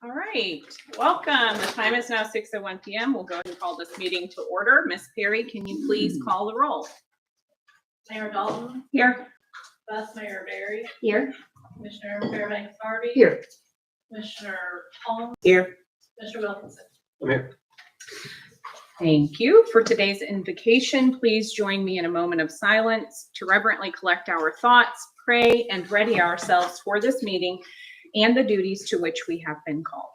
All right, welcome. The time is now 6:01 p.m. We'll go ahead and call this meeting to order. Ms. Perry, can you please call the roll? Mayor Dalton. Here. Vice Mayor Barry. Here. Commissioner Fairbanks Harvey. Here. Commissioner Holmes. Here. Mr. Wilkinson. I'm here. Thank you. For today's invocation, please join me in a moment of silence to reverently collect our thoughts, pray, and ready ourselves for this meeting and the duties to which we have been called.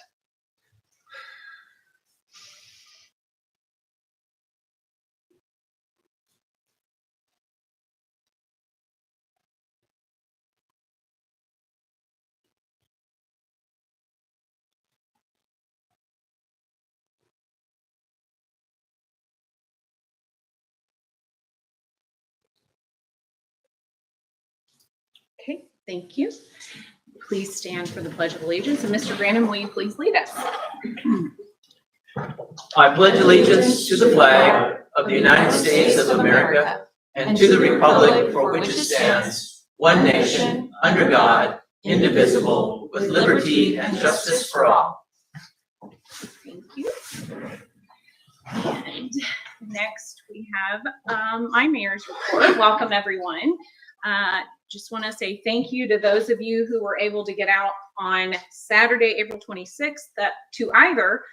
Okay, thank you. Please stand for the Pledge of Allegiance. And Mr. Brandon, will you please lead us? I pledge allegiance to the flag of the United States of America and to the republic for which it stands, one nation, under God, indivisible, with liberty and justice for all. Thank you. And next we have my mayor's report. Welcome, everyone. Just want to say thank you to those of you who were able to get out on Saturday, April 26th, to either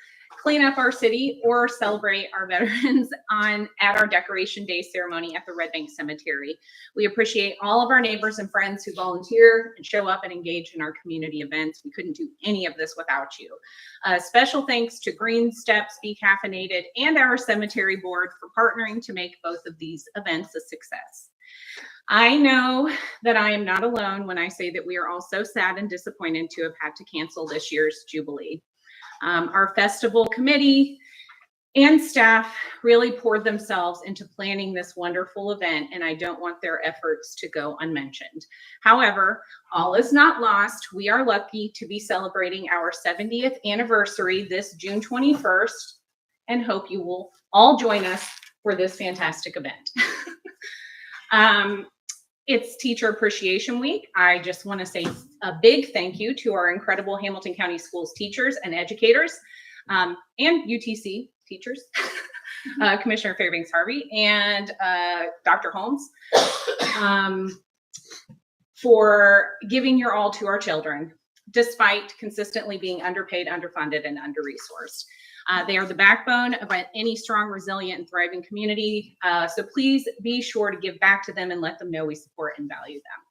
clean up our city or celebrate our veterans at our Decoration Day ceremony at the Red Bank Cemetery. We appreciate all of our neighbors and friends who volunteer and show up and engage in our community events. We couldn't do any of this without you. Special thanks to Green Steps, Be Caffeinated, and our cemetery board for partnering to make both of these events a success. I know that I am not alone when I say that we are all so sad and disappointed to have had to cancel this year's Jubilee. Our festival committee and staff really poured themselves into planning this wonderful event, and I don't want their efforts to go unmentioned. However, all is not lost. We are lucky to be celebrating our 70th anniversary this June 21st, and hope you will all join us for this fantastic event. It's Teacher Appreciation Week. I just want to say a big thank you to our incredible Hamilton County Schools teachers and educators, and UTC teachers, Commissioner Fairbanks Harvey and Dr. Holmes, for giving your all to our children, despite consistently being underpaid, underfunded, and under-resourced. They are the backbone of any strong, resilient, and thriving community. So please be sure to give back to them and let them know we support and value them.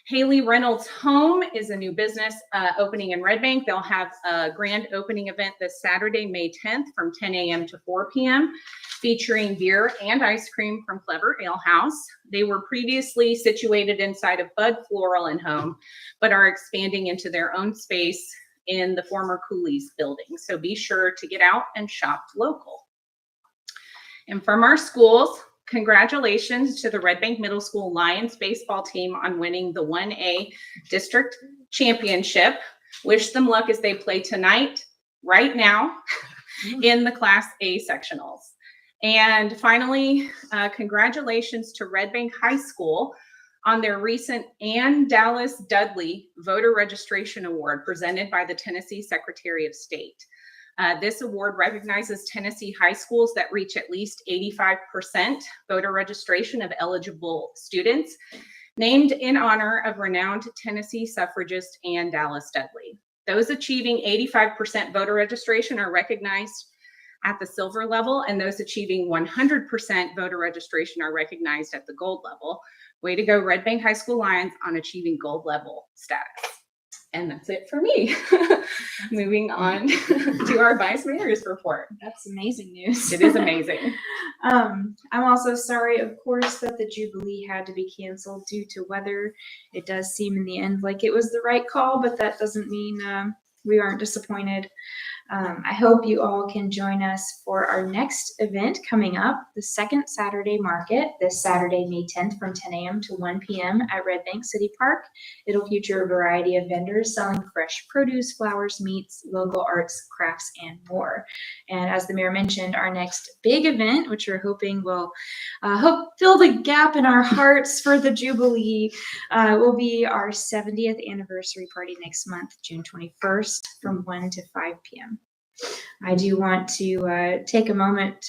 Haley Reynolds Home is a new business opening in Red Bank. They'll have a grand opening event this Saturday, May 10th from 10 a.m. to 4 p.m. featuring beer and ice cream from Clever Ale House. They were previously situated inside of Bud Floral and Home, but are expanding into their own space in the former Cooley's building. So be sure to get out and shop local. And from our schools, congratulations to the Red Bank Middle School Lions baseball team on winning the 1A district championship. Wish them luck as they play tonight, right now, in the Class A sectionals. And finally, congratulations to Red Bank High School on their recent Ann Dallas Dudley Voter Registration Award presented by the Tennessee Secretary of State. This award recognizes Tennessee high schools that reach at least 85% voter registration of eligible students, named in honor of renowned Tennessee suffragist Ann Dallas Dudley. Those achieving 85% voter registration are recognized at the silver level, and those achieving 100% voter registration are recognized at the gold level. Way to go, Red Bank High School Lions, on achieving gold level status. And that's it for me. Moving on to our Vice Mayor's report. That's amazing news. It is amazing. I'm also sorry, of course, that the Jubilee had to be canceled due to weather. It does seem in the end like it was the right call, but that doesn't mean we aren't disappointed. I hope you all can join us for our next event coming up, the second Saturday market, this Saturday, May 10th from 10 a.m. to 1 p.m. at Red Bank City Park. It'll feature a variety of vendors selling fresh produce, flowers, meats, local arts, crafts, and more. And as the mayor mentioned, our next big event, which we're hoping will help fill the gap in our hearts for the Jubilee, will be our 70th anniversary party next month, June 21st, from 1 to 5 p.m. I do want to take a moment,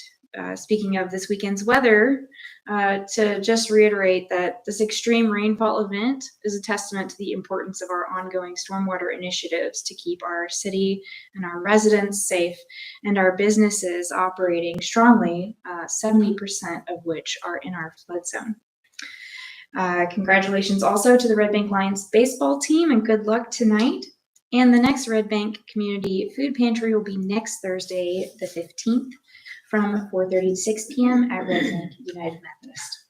speaking of this weekend's weather, to just reiterate that this extreme rainfall event is a testament to the importance of our ongoing stormwater initiatives to keep our city and our residents safe and our businesses operating strongly, 70% of which are in our flood zone. Congratulations also to the Red Bank Lions baseball team and good luck tonight. And the next Red Bank Community Food Pantry will be next Thursday, the 15th, from 4:30 to 6 p.m. at Red Bank United Methodist.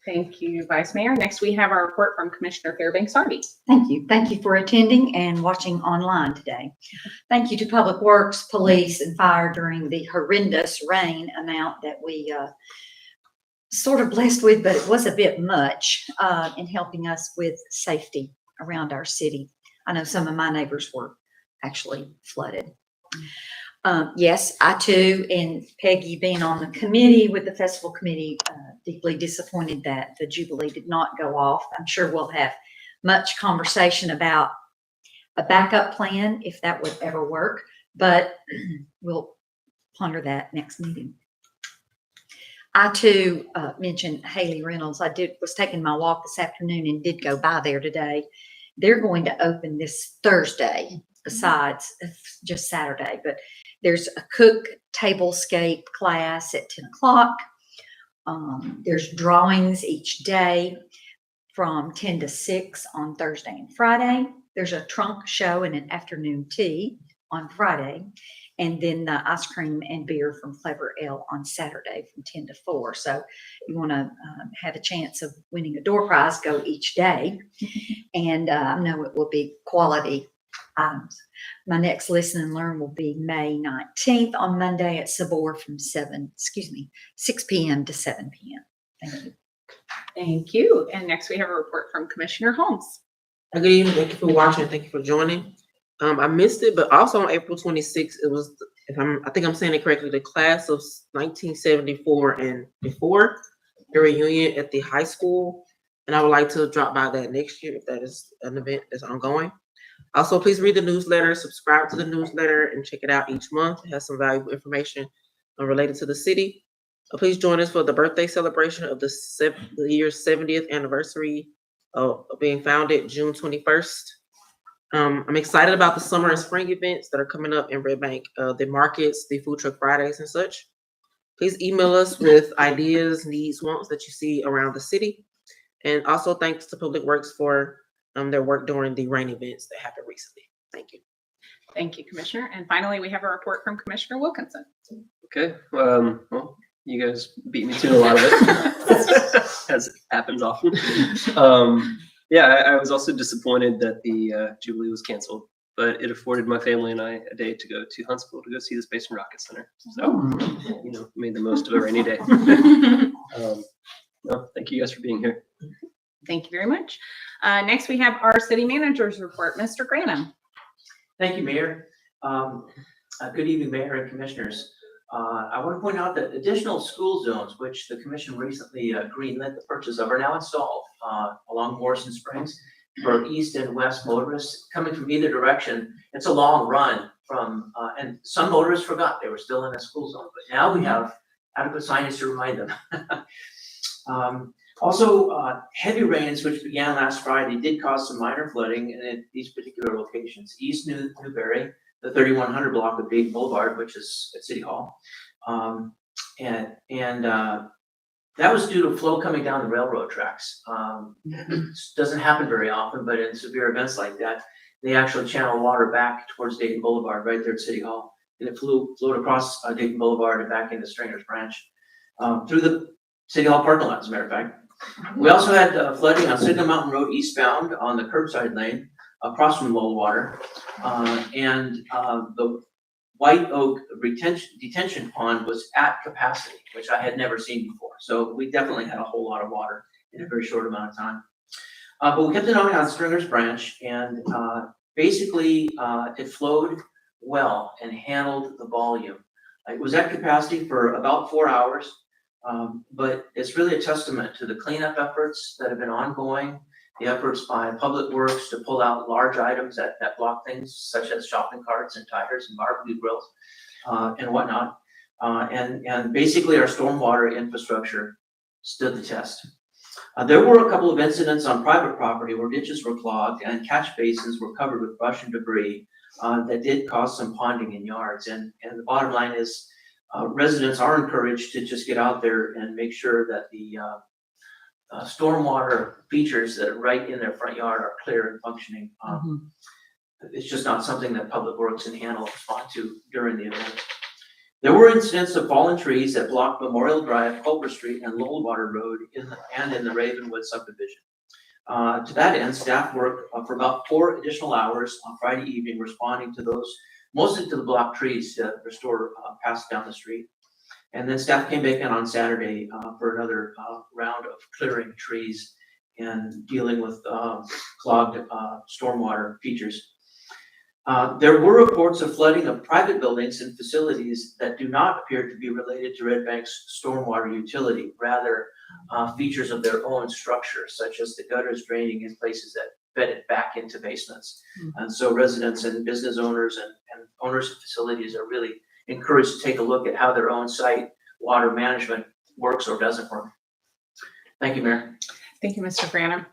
Thank you, Vice Mayor. Next, we have our report from Commissioner Fairbanks Harvey. Thank you. Thank you for attending and watching online today. Thank you to Public Works, Police, and Fire during the horrendous rain amount that we sort of blessed with, but it was a bit much in helping us with safety around our city. I know some of my neighbors were actually flooded. Yes, I too, and Peggy being on the committee with the festival committee, deeply disappointed that the Jubilee did not go off. I'm sure we'll have much conversation about a backup plan if that would ever work, but we'll ponder that next meeting. I too mentioned Haley Reynolds. I was taking my walk this afternoon and did go by there today. They're going to open this Thursday, besides just Saturday, but there's a cook tablescape class at 10 o'clock. There's drawings each day from 10 to 6 on Thursday and Friday. There's a trunk show and an afternoon tea on Friday. And then the ice cream and beer from Clever Ale on Saturday from 10 to 4. So you want to have a chance of winning a door prize, go each day. And I know it will be quality items. My next Listen and Learn will be May 19th on Monday at Sabor from 6 p.m. to 7 p.m. Thank you. Thank you. And next, we have a report from Commissioner Holmes. Good evening. Thank you for watching. Thank you for joining. I missed it, but also on April 26th, it was, I think I'm saying it correctly, the class of 1974 and before, the reunion at the high school. And I would like to drop by that next year if that is an event that's ongoing. Also, please read the newsletter, subscribe to the newsletter, and check it out each month. It has some valuable information related to the city. Please join us for the birthday celebration of the year's 70th anniversary of being founded, June 21st. I'm excited about the summer and spring events that are coming up in Red Bank, the markets, the food truck Fridays and such. Please email us with ideas, needs, wants that you see around the city. And also thanks to Public Works for their work during the rain events that happened recently. Thank you. Thank you, Commissioner. And finally, we have a report from Commissioner Wilkinson. Okay. Well, you guys beat me to a lot of it, as happens often. Yeah, I was also disappointed that the Jubilee was canceled, but it afforded my family and I a day to go to Huntsville to go see the Space and Rocket Center. So, made the most of a rainy day. Well, thank you guys for being here. Thank you very much. Next, we have our city manager's report, Mr. Granum. Thank you, Mayor. Good evening, Mayor and Commissioners. I want to point out that additional school zones, which the Commission recently greenlit the purchase of, are now installed along Morrison Springs for east and west motorists coming from either direction. It's a long run from, and some motorists forgot they were still in a school zone, but now we have adequate signage to remind them. Also, heavy rains, which began last Friday, did cause some minor flooding in these particular locations. East Newberry, the 3100 block of Dayton Boulevard, which is at City Hall. That was due to flow coming down the railroad tracks. Doesn't happen very often, but in severe events like that, they actually channel water back towards Dayton Boulevard right there at City Hall. And it flowed across Dayton Boulevard and back into Stringer's Branch through the City Hall parking lot, as a matter of fact. We also had flooding on Signal Mountain Road eastbound on the curbside lane across from low water. The White Oak detention pond was at capacity, which I had never seen before. So we definitely had a whole lot of water in a very short amount of time. But we kept an eye on Stringer's Branch, and basically it flowed well and handled the volume. It was at capacity for about 4 hours, but it's really a testament to the cleanup efforts that have been ongoing, the efforts by Public Works to pull out large items that block things, such as shopping carts and tires and barbecue grills and whatnot. And basically our stormwater infrastructure stood the test. There were a couple of incidents on private property where ditches were clogged and catch basins were covered with brush and debris that did cause some ponding in yards. And the bottom line is residents are encouraged to just get out there and make sure that the stormwater features that are right in their front yard are clear and functioning. It's just not something that Public Works can handle or respond to during the event. There were incidents of fallen trees that blocked Memorial Drive, Culver Street, and Lowellwater Road in the Ravenwood subdivision. To that end, staff worked for about 4 additional hours on Friday evening, responding to those, mostly to the blocked trees to restore paths down the street. And then staff came back in on Saturday for another round of clearing trees and dealing with clogged stormwater features. There were reports of flooding of private buildings and facilities that do not appear to be related to Red Bank's stormwater utility, rather features of their own structure, such as the gutters draining in places that bedded back into basements. And so residents and business owners and owners of facilities are really encouraged to take a look at how their own site water management works or doesn't work. Thank you, Mayor. Thank you, Mr. Branham.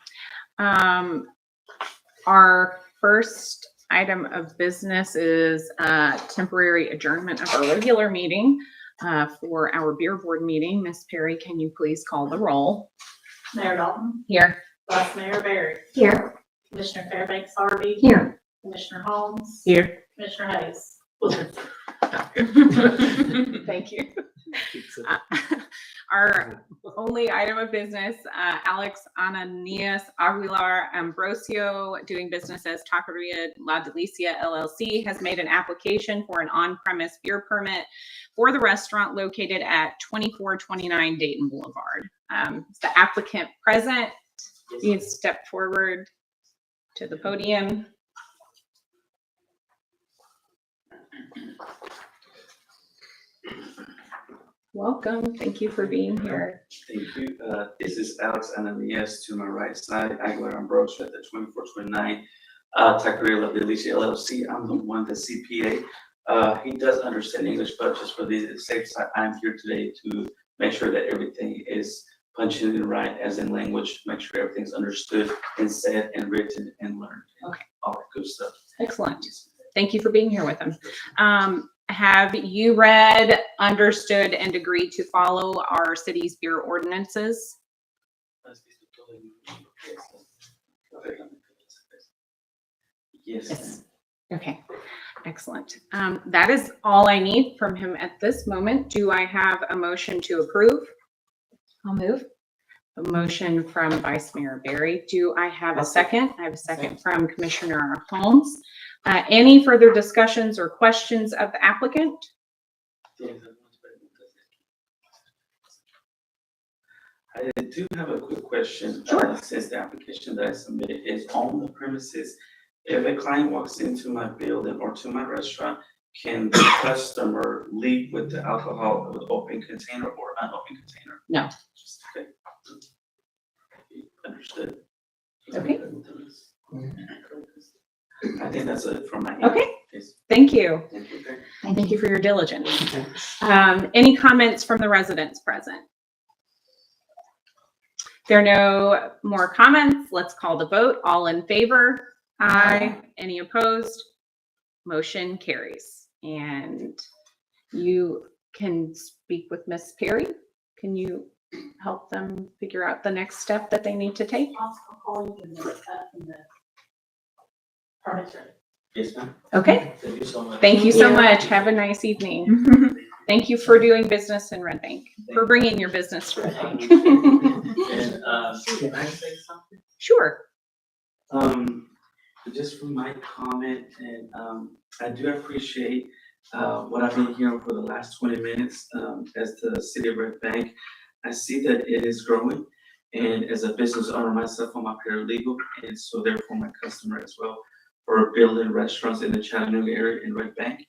Our first item of business is a temporary adjournment of our regular meeting for our beer board meeting. Ms. Perry, can you please call the roll? Mayor Dalton, Here. Vice Mayor Barry, Here. Commissioner Fairbanks Harvey, Here. Commissioner Holmes, Here. Commissioner Hayes. Thank you. Our only item of business, Alex Ananias Aguilar Ambrosio, doing business as Taqueria La Delicia LLC, has made an application for an on-premise beer permit for the restaurant located at 2429 Dayton Boulevard. Is the applicant present? You can step forward to the podium. Welcome. Thank you for being here. Thank you. This is Alex Ananias to my right side, Aguilar Ambrosio at the 2429 Taqueria La Delicia LLC. I'm the one, the CPA. He does understand English, but just for the sake, I'm here today to make sure that everything is punching in right, as in language, make sure everything's understood and said and written and learned. Okay. All that good stuff. Excellent. Thank you for being here with them. Have you read, understood, and agreed to follow our city's beer ordinances? Yes. Okay, excellent. That is all I need from him at this moment. Do I have a motion to approve? I'll move. A motion from Vice Mayor Barry. Do I have a second? I have a second from Commissioner Holmes. Any further discussions or questions of the applicant? I do have a quick question. Sure. Since the application that I submitted is on the premises, if a client walks into my building or to my restaurant, can the customer leave with the alcohol with open container or unopened container? No. Okay. Understood. Okay. I think that's it from my end. Okay. Yes. Thank you. Thank you. Thank you for your diligence. Any comments from the residents present? There are no more comments. Let's call the vote. All in favor? Aye. Any opposed? Motion carries. And you can speak with Ms. Perry. Can you help them figure out the next step that they need to take? I'll call you in the permit. Yes, ma'am. Okay. Thank you so much. Thank you so you. much. Have a nice evening. Thank you for doing business in Red Bank, for bringing your business to Red Bank. And, can I say something? Sure. Just from my comment, and I do appreciate what I've been hearing for the last 20 minutes, as the City of Red Bank, I see that it is growing. And as a business owner myself, I'm a paralegal, and so therefore my customer as well, for building restaurants in the Chattanooga area in Red Bank.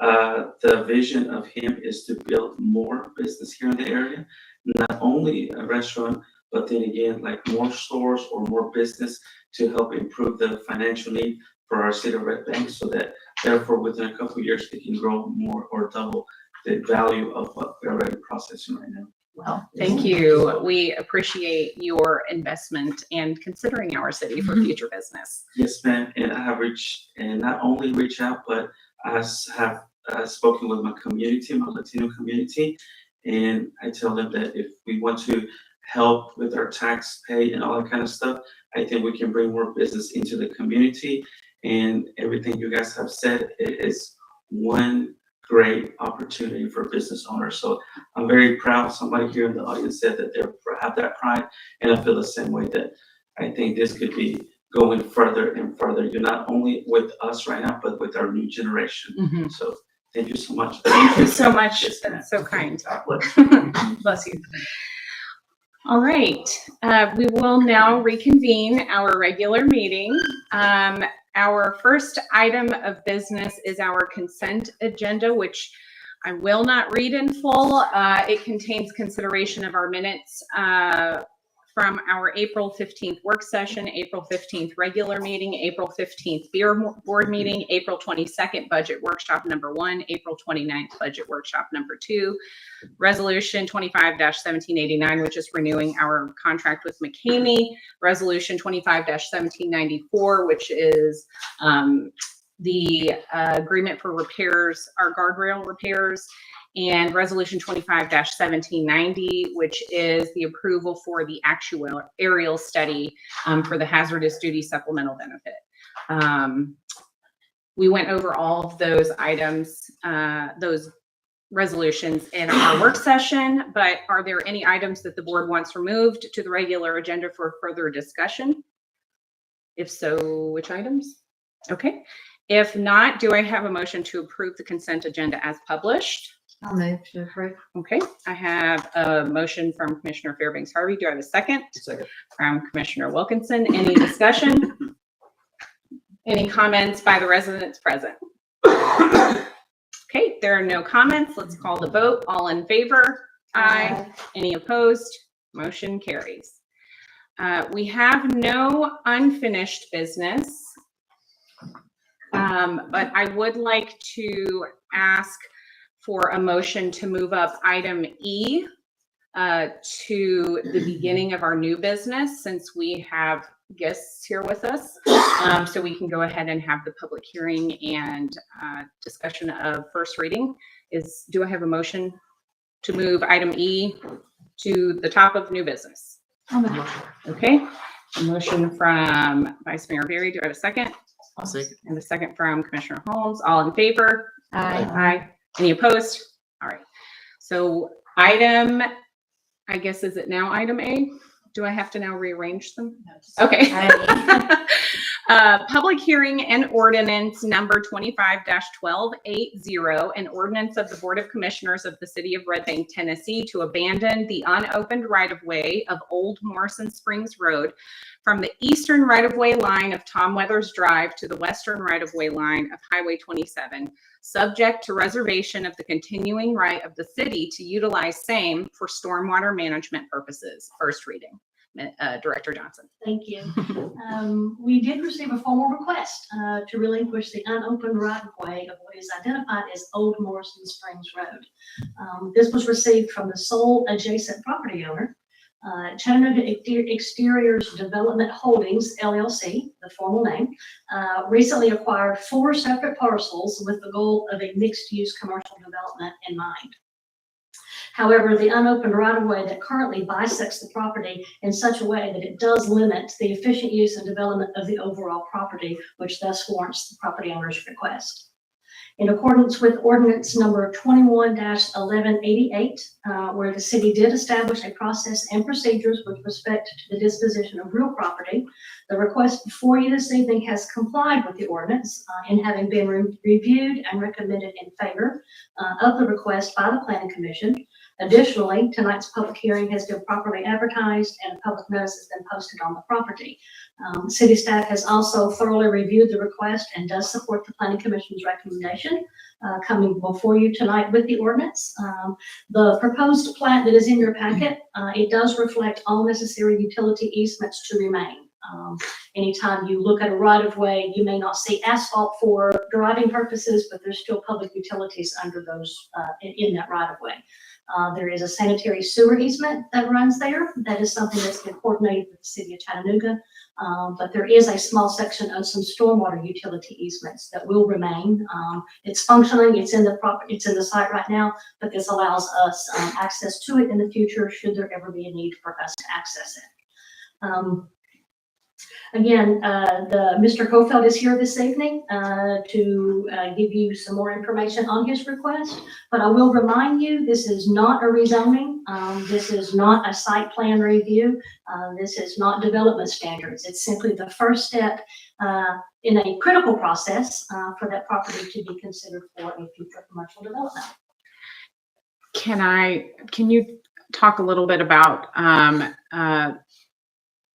The vision of him is to build more business here in the area, not only a restaurant, but then again, like more stores or more business to help improve the financial need for our City of Red Bank, so that therefore within a couple of years, they can grow more or double the value of what we're already processing right now. Well, thank you. We appreciate your investment and considering our city for future business. Yes, ma'am, and I have reached, and not only reach out, but I have spoken with my community, my Latino community, and I tell them that if we want to help with our tax pay and all that kind of stuff, I think we can bring more business into the community. And everything you guys have said, it is one great opportunity for business owners. So I'm very proud. Somebody here in the audience said that they have that pride, and I feel the same way, that I think this could be going further and further. You're not only with us right now, but with our new generation. Mhm. So thank you so much. Thank you so much. Yes, ma'am. That's so kind. God bless. Bless you. All right, we will now reconvene our regular meeting. Our first item of business is our consent agenda, which I will not read in full. It contains consideration of our minutes from our April 15th work session, April 15th regular meeting, April 15th beer board meeting, April 22nd budget workshop number 1, April 29th budget workshop number 2, resolution 25-1789, which is renewing our contract with McCamey, resolution 25-1794, which is the agreement for repairs, our guardrail repairs, and resolution 25-1790, which is the approval for the actuarial study for the hazardous duty supplemental benefit. We went over all of those items, those resolutions in our work session, but are there any items that the board wants removed to the regular agenda for further discussion? If so, which items? Okay. If not, do I have a motion to approve the consent agenda as published? I'll move to approve. Okay, I have a motion from Commissioner Fairbanks Harvey. Do I have a second? Second. From Commissioner Wilkinson. Any discussion? Any comments by the residents present? Okay, there are no comments. Let's call the vote. All in favor? Aye. Any opposed? Motion carries. We have no unfinished business, but I would like to ask for a motion to move up item E to the beginning of our new business, since we have guests here with us. So we can go ahead and have the public hearing and discussion of first reading. Do I have a motion to move item E to the top of new business? Okay, a motion from Vice Mayor Berry. Do I have a second? I'll second. And a second from Commissioner Holmes. All in favor? Aye. Aye. Any opposed? All right. So item, I guess, is it now item A? Do I have to now rearrange them? Okay. Public hearing and ordinance number 25-1280, an ordinance of the Board of Commissioners of the City of Red Bank, Tennessee, to abandon the unopened right-of-way of Old Morrison Springs Road from the eastern right-of-way line of Tom Weathers Drive to the western right-of-way line of Highway 27, subject to reservation of the continuing right of the city to utilize same for stormwater management purposes. First reading. Director Johnson. Thank you. We did receive a formal request to relinquish the unopened right-of-way of what is identified as Old Morrison Springs Road. This was received from the sole adjacent property owner, Chattanooga Exteriors Development Holdings, LLC, the formal name, recently acquired 4 separate parcels with the goal of a mixed-use commercial development in mind. However, the unopened right-of-way that currently bisects the property in such a way that it does limit the efficient use and development of the overall property, which thus warrants the property owner's request. In accordance with ordinance number 21-1188, where the city did establish a process and procedures with respect to the disposition of real property, the request before you this evening has complied with the ordinance in having been reviewed and recommended in favor of the request by the Planning Commission. Additionally, tonight's public hearing has been properly advertised and a public notice has been posted on the property. City staff has also thoroughly reviewed the request and does support the Planning Commission's recommendation coming before you tonight with the ordinance. The proposed plat that is in your packet, it does reflect all necessary utility easements to remain. Anytime you look at a right-of-way, you may not see asphalt for driving purposes, but there's still public utilities under those in that right-of-way. There is a sanitary sewer easement that runs there. That is something that's been coordinated with the city of Chattanooga. But there is a small section of some stormwater utility easements that will remain. It's functioning, it's in the site right now, but this allows us access to it in the future should there ever be a need for us to access it. Again, Mr. Kofeld is here this evening to give you some more information on his request, but I will remind you, this is not a rezoning. This is not a site plan review. This is not development standards. It's simply the first step in a critical process for that property to be considered for a future commercial development. Can you talk a little bit about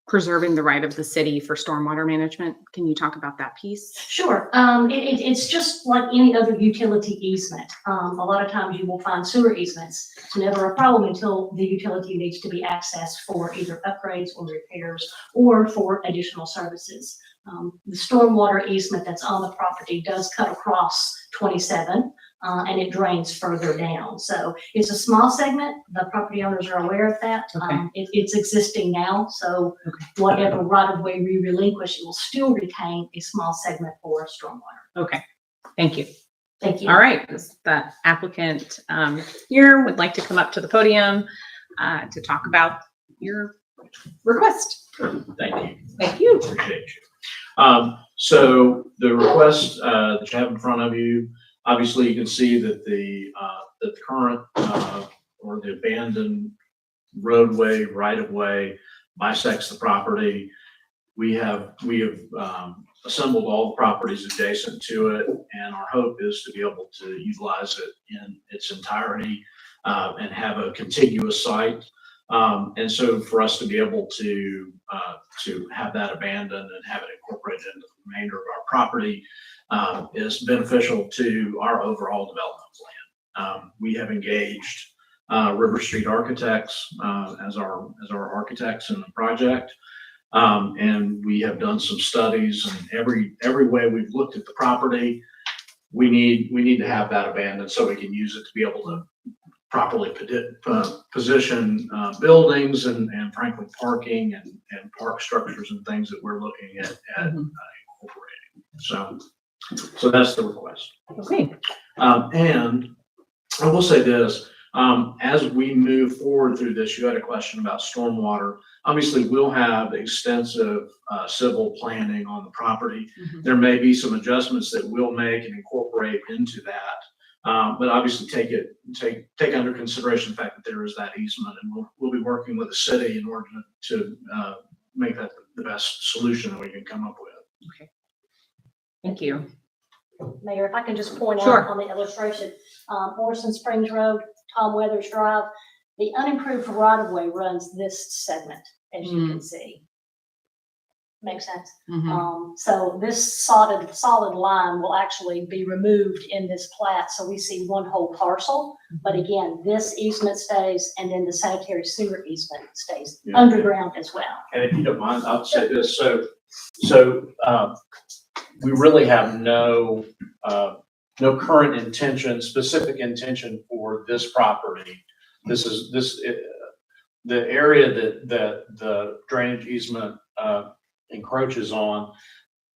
preserving the right of the city for stormwater management? Can you talk about that piece? Sure. It's just like any other utility easement. A lot of times you will find sewer easements. It's never a problem until the utility needs to be accessed for either upgrades or repairs or for additional services. The stormwater easement that's on the property does cut across 27. And it drains further down. So it's a small segment. The property owners are aware of that. Okay. It's existing now. So whatever right of way we relinquish, it will still retain a small segment for stormwater. Okay, thank you. Thank you. All right, the applicant here would like to come up to the podium to talk about your request. Thank you. Thank you. Appreciate you. So the request that you have in front of you, obviously you can see that the current or the abandoned roadway right-of-way bisects the property. We have assembled all the properties adjacent to it, and our hope is to be able to utilize it in its entirety and have a contiguous site. And so for us to be able to have that abandoned and have it incorporated into the remainder of our property is beneficial to our overall development plan. We have engaged River Street Architects as our architects in the project. And we have done some studies, and every way we've looked at the property, we need to have that abandoned so we can use it to be able to properly position buildings and frankly parking and park structures and things that we're looking at incorporating. So that's the request. Okay. And I will say this, as we move forward through this, you had a question about stormwater. Obviously, we'll have extensive civil planning on the property. There may be some adjustments that we'll make and incorporate into that. But obviously take under consideration the fact that there is that easement, and we'll be working with the city in order to make that the best solution that we can come up with. Okay. Thank you. Mayor, if I can just point Sure. out on the illustration, Morrison Springs Road, Tom Weathers Drive, the unimproved right of way runs this segment, as you can see. Makes sense? So this solid line will actually be removed in this plat. So we see one whole parcel, but again, this easement stays, and then the sanitary sewer easement stays underground as well. And if you don't mind, I'll say this. So we really have no current intention, specific intention for this property. The area that the drainage easement encroaches on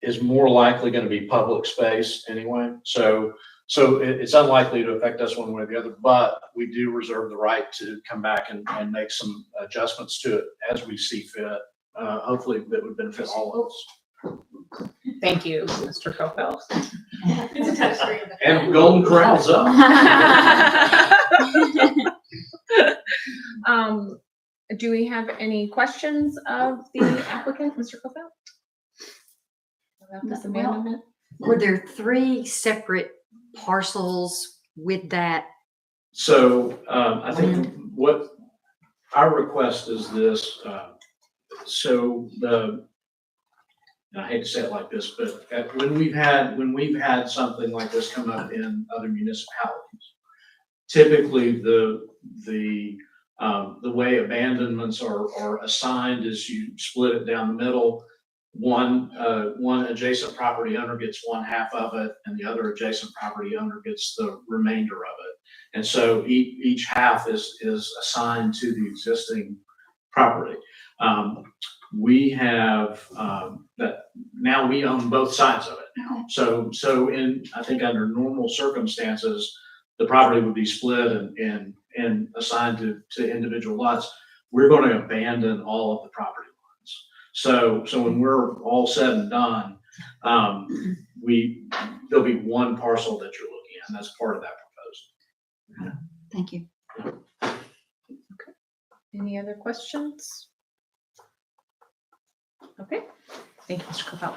is more likely going to be public space anyway. So it's unlikely to affect us one way or the other, but we do reserve the right to come back and make some adjustments to it as we see fit. Hopefully that would benefit all of us. Thank you, Mr. Copel. It's a touch screen. And Golden Corral's up. Do we have any questions of the applicant, Mr. Copel? About this Well, abandonment? Were there 3 separate parcels with that? So, I think what our request is this, so and I hate to say it like this, but when we've had something like this come up in other municipalities, typically the way abandonments are assigned is you split it down the middle. One adjacent property owner gets one half of it, and the other adjacent property owner gets the remainder of it. And so each half is assigned to the existing property. We have that now we own both sides of it now. So I think under normal circumstances, the property would be split and assigned to individual lots. We're going to abandon all of the property lines. So when we're all said and done, there'll be one parcel that you're looking at, and that's part of that proposal. Thank you. Any other questions? Okay, thank you, Mr. Capel.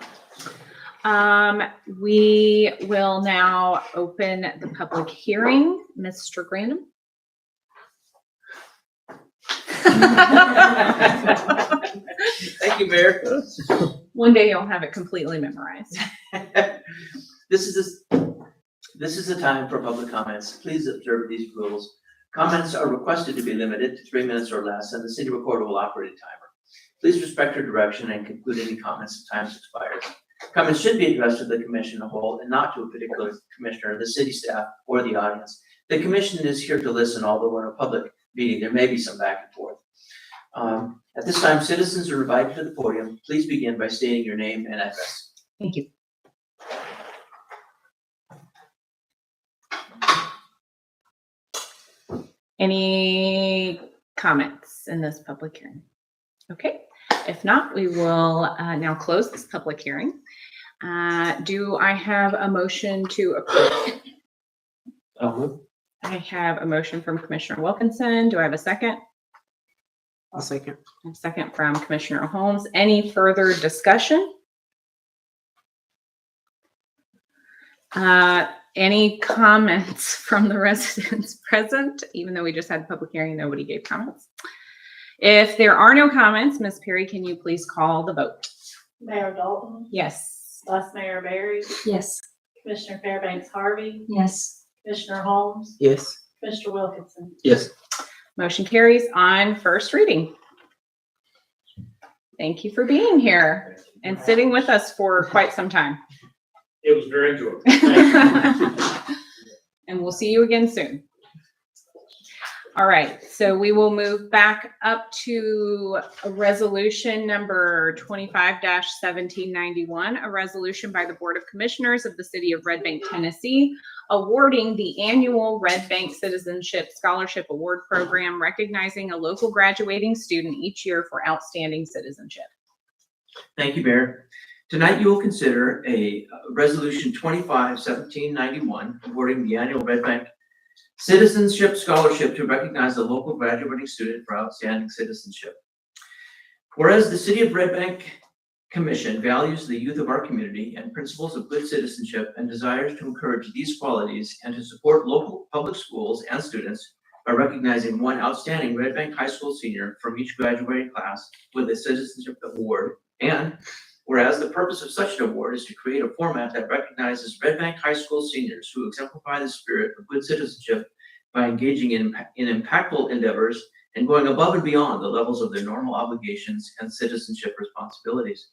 We will now open the public hearing. Mr. Granum? Thank you, Mayor. One day you'll have it completely memorized. This is the time for public comments. Please observe these rules. Comments are requested to be limited to 3 minutes or less, and the city recorder will operate a timer. Please respect your direction and conclude any comments if time expires. Comments should be addressed to the commission as a whole and not to a particular commissioner, the city staff, or the audience. The commission is here to listen, although in a public meeting, there may be some back and forth. At this time, citizens are invited to the podium. Please begin by stating your name and address. Thank you. Any comments in this public hearing? Okay, if not, we will now close this public hearing. Do I have a motion to approve? I have a motion from Commissioner Wilkinson. Do I have a second? A second. A second from Commissioner Holmes. Any further discussion? Any comments from the residents present? Even though we just had a public hearing, nobody gave comments. If there are no comments, Ms. Perry, can you please call the vote? Mayor Dalton, Yes. Vice Mayor Barry, Yes. Commissioner Fairbanks Harvey, Yes. Commissioner Holmes, Yes. Commissioner Wilkinson. Yes. Motion carries on first reading. Thank you for being here and sitting with us for quite some time. It was very enjoyable. Thank you. And we'll see you again soon. All right, so we will move back up to resolution number 25-1791, a resolution by the Board of Commissioners of the City of Red Bank, Tennessee, awarding the annual Red Bank Citizenship Scholarship Award Program, recognizing a local graduating student each year for outstanding citizenship. Thank you, Mayor. Tonight you will consider a resolution 25-1791 awarding the annual Red Bank Citizenship Scholarship to recognize a local graduating student for outstanding citizenship. Whereas the City of Red Bank Commission values the youth of our community and principles of good citizenship and desires to encourage these qualities and to support local public schools and students by recognizing one outstanding Red Bank High School senior from each graduating class with a citizenship award. And whereas the purpose of such an award is to create a format that recognizes Red Bank High School seniors who exemplify the spirit of good citizenship by engaging in impactful endeavors and going above and beyond the levels of their normal obligations and citizenship responsibilities.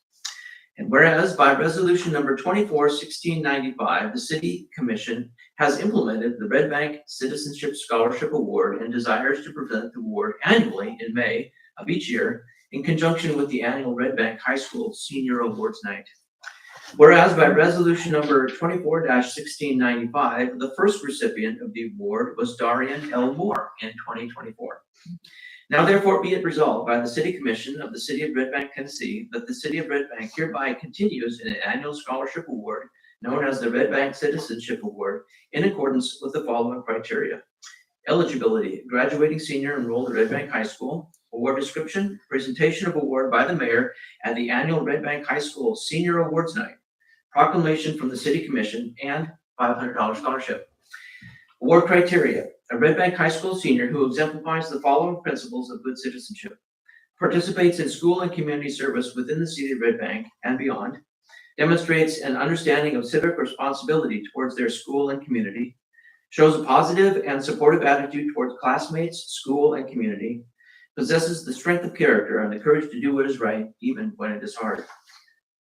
And whereas by resolution number 24-1695, the City Commission has implemented the Red Bank Citizenship Scholarship Award and desires to present the award annually in May of each year in conjunction with the annual Red Bank High School Senior Awards Night. Whereas by resolution number 24-1695, the first recipient of the award was Darian L. Moore in 2024. Now therefore be it resolved by the City Commission of the City of Red Bank, Tennessee, that the City of Red Bank hereby continues an annual scholarship award known as the Red Bank Citizenship Award in accordance with the following criteria. Eligibility: graduating senior enrolled at Red Bank High School. Award description: presentation of award by the mayor at the annual Red Bank High School Senior Awards Night. Proclamation from the City Commission and $500 scholarship. Award criteria: a Red Bank High School senior who exemplifies the following principles of good citizenship: participates in school and community service within the city of Red Bank and beyond, demonstrates an understanding of civic responsibility towards their school and community, shows a positive and supportive attitude towards classmates, school, and community, possesses the strength of character and the courage to do what is right, even when it is hard.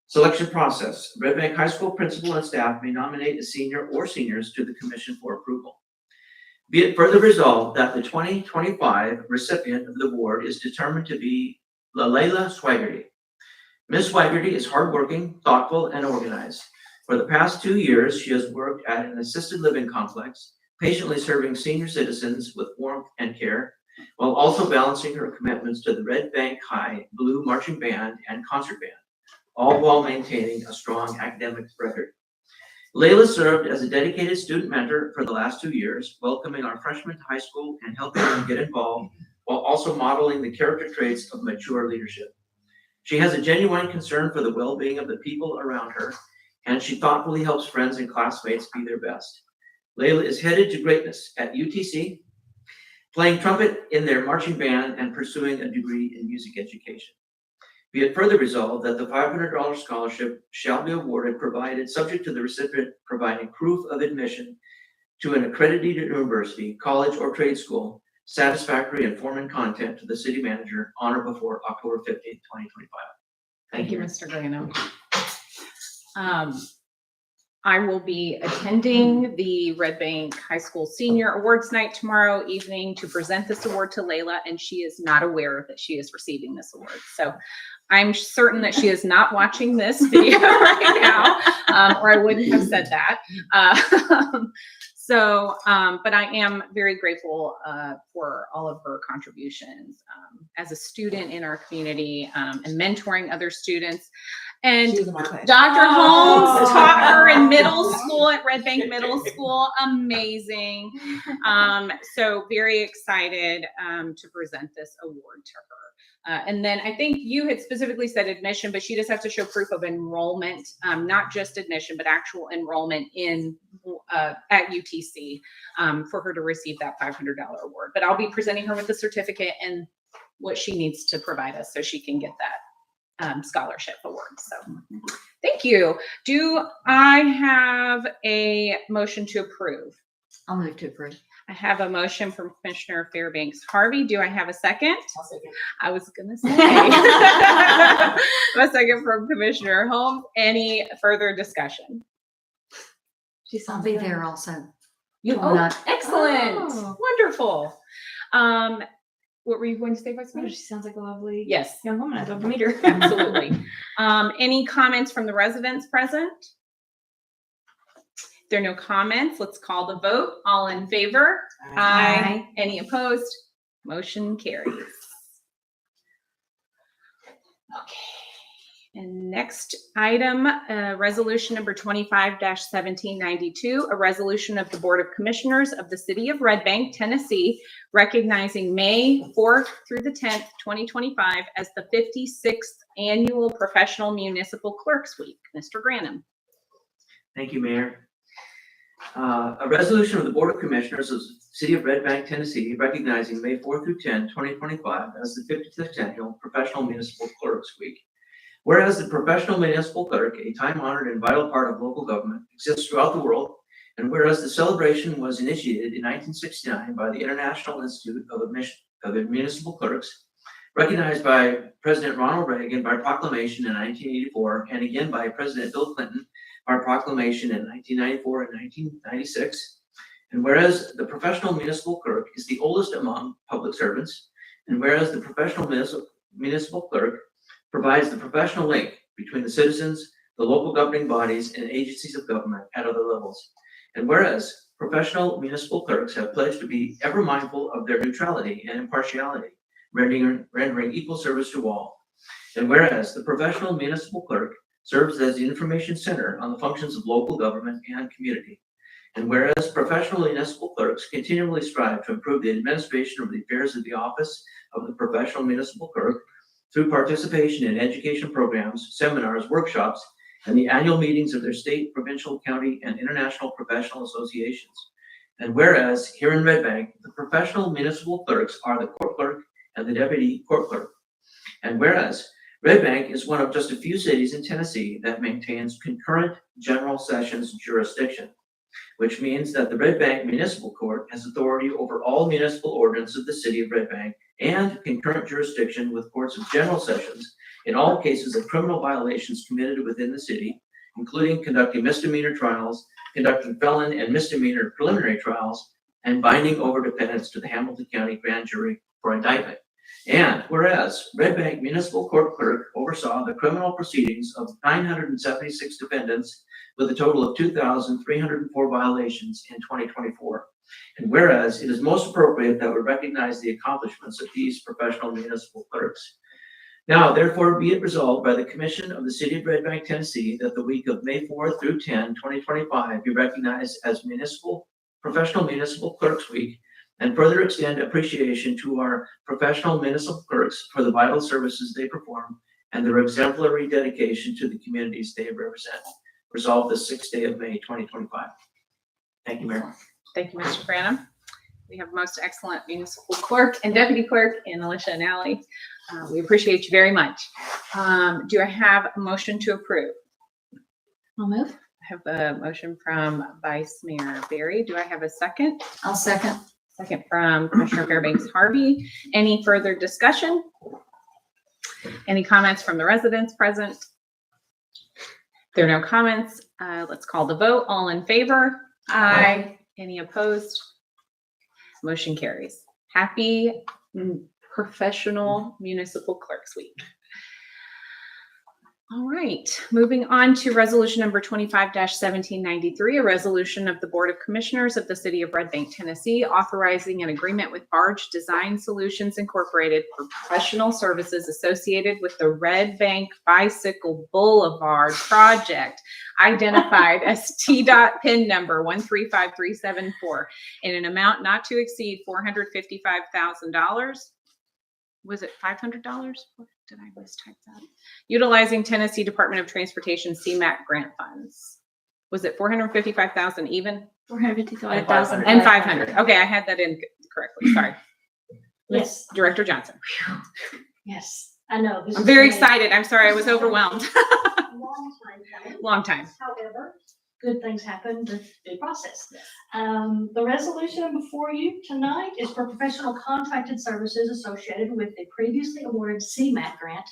Selection process: Red Bank High School principal and staff may nominate a senior or seniors to the commission for approval. Be it further resolved that the 2025 recipient of the award is determined to be Layla Swaggerty. Ms. Swaggerty is hardworking, thoughtful, and organized. For the past 2 years, she has worked at an assisted living complex, patiently serving senior citizens with warmth and care, while also balancing her commitments to the Red Bank High Blue Marching Band and Concert Band, all while maintaining a strong academic record. Layla served as a dedicated student mentor for the last 2 years, welcoming our freshmen to high school and helping them get involved, while also modeling the character traits of mature leadership. She has a genuine concern for the well-being of the people around her, and she thoughtfully helps friends and classmates be their best. Layla is headed to greatness at UTC, playing trumpet in their marching band and pursuing a degree in music education. Be it further resolved that the $500 scholarship shall be awarded, provided subject to the recipient providing proof of admission to an accredited university, college, or trade school, satisfactory and forming content to the city manager on or before October 15th, 2025. Thank you, Mr. Granum. I will be attending the Red Bank High School Senior Awards Night tomorrow evening to present this award to Layla, and she is not aware that she is receiving this award. So I'm certain that she is not watching this video right now, or I wouldn't have said that. But I am very grateful for all of her contributions as a student in our community and mentoring other students. And Dr. Holmes taught her in middle school at Red Bank Middle School. Amazing. So very excited to present this award to her. And then I think you had specifically said admission, but she does have to show proof of enrollment, not just admission, but actual enrollment in at UTC for her to receive that $500 award. But I'll be presenting her with the certificate and what she needs to provide us so she can get that scholarship award. So thank you. Do I have a motion to approve? I'll move to approve. I have a motion from Commissioner Fairbanks Harvey. Do I have a second? I'll second. I was gonna say. A second from Commissioner Holmes. Any further discussion? I'll be there also. You, Why not? excellent. Oh. Wonderful. What were you going to say, Vice Mayor? She sounds like a lovely Yes, young woman. I'd love to meet her. absolutely. Any comments from the residents present? If there are no comments, let's call the vote. All in favor? Aye. Any opposed? Motion carries. Okay. And next item, resolution number 25-1792, a resolution of the Board of Commissioners of the City of Red Bank, Tennessee, recognizing May 4th through the 10th, 2025 as the 56th Annual Professional Municipal Clerks Week. Mr. Granum. Thank you, Mayor. A resolution of the Board of Commissioners of the City of Red Bank, Tennessee, recognizing May 4th through 10th, 2025 as the 56th Annual Professional Municipal Clerks Week. Whereas the professional municipal clerk, a time-honored and vital part of local government, exists throughout the world, and whereas the celebration was initiated in 1969 by the International Institute of Municipal Clerks, recognized by President Ronald Reagan by proclamation in 1984, and again by President Bill Clinton by proclamation in 1994 and 1996, and whereas the professional municipal clerk is the oldest among public servants, and whereas the professional municipal clerk provides the professional link between the citizens, the local governing bodies, and agencies of government at other levels. And whereas professional municipal clerks have pledged to be ever mindful of their neutrality and impartiality rendering equal service to all. And whereas the professional municipal clerk serves as the information center on the functions of local government and community. And whereas professional municipal clerks continually strive to improve the administration of the affairs of the office of the professional municipal clerk through participation in education programs, seminars, workshops, and the annual meetings of their state, provincial, county, and international professional associations. And whereas here in Red Bank, the professional municipal clerks are the court clerk and the deputy court clerk. And whereas Red Bank is one of just a few cities in Tennessee that maintains concurrent general sessions jurisdiction, which means that the Red Bank Municipal Court has authority over all municipal ordinance of the city of Red Bank and concurrent jurisdiction with courts of general sessions in all cases of criminal violations committed within the city, including conducting misdemeanor trials, conducting felon and misdemeanor preliminary trials, and binding over defendants to the Hamilton County Grand Jury for indictment. And whereas Red Bank Municipal Court Clerk oversaw the criminal proceedings of 976 defendants with a total of 2,304 violations in 2024. And whereas it is most appropriate that we recognize the accomplishments of these professional municipal clerks. Now, therefore, be it resolved by the Commission of the City of Red Bank, Tennessee, that the week of May 4th through 10, 2025 be recognized as Professional Municipal Clerks Week, and further extend appreciation to our professional municipal clerks for the vital services they perform and their exemplary dedication to the communities they represent. Resolved the 6th day of May, 2025. Thank you, Mayor. Thank you, Mr. Branham. We have most excellent municipal clerk and deputy clerk in Alicia and Ally. We appreciate you very much. Do I have a motion to approve? I'll move. I have a motion from Vice Mayor Barry. Do I have a second? I'll second. Second from Commissioner Fairbanks Harvey. Any further discussion? Any comments from the residents present? There are no comments. Let's call the vote. All in favor? Aye. Any opposed? Motion carries. Happy Professional Municipal Clerks Week. All right, moving on to resolution number 25-1793, a resolution of the Board of Commissioners of the City of Red Bank, Tennessee, authorizing an agreement with Barge Design Solutions Incorporated for professional services associated with the Red Bank Bicycle Boulevard project, identified as TDOT PIN number 135374, in an amount not to exceed $455,000. Was it $500? What did I mistype that? Utilizing Tennessee Department of Transportation CMAQ grant funds. Was it 455,000 even? 455,000. And 500. Okay, I had that in correctly. Sorry. Yes. Director Johnson. Yes, I know. this I'm is very been a excited. I'm sorry, I was overwhelmed. long time coming. Long time. However, good things happen with the process. The resolution before you tonight is for professional contracted services associated with the previously awarded CMAQ grant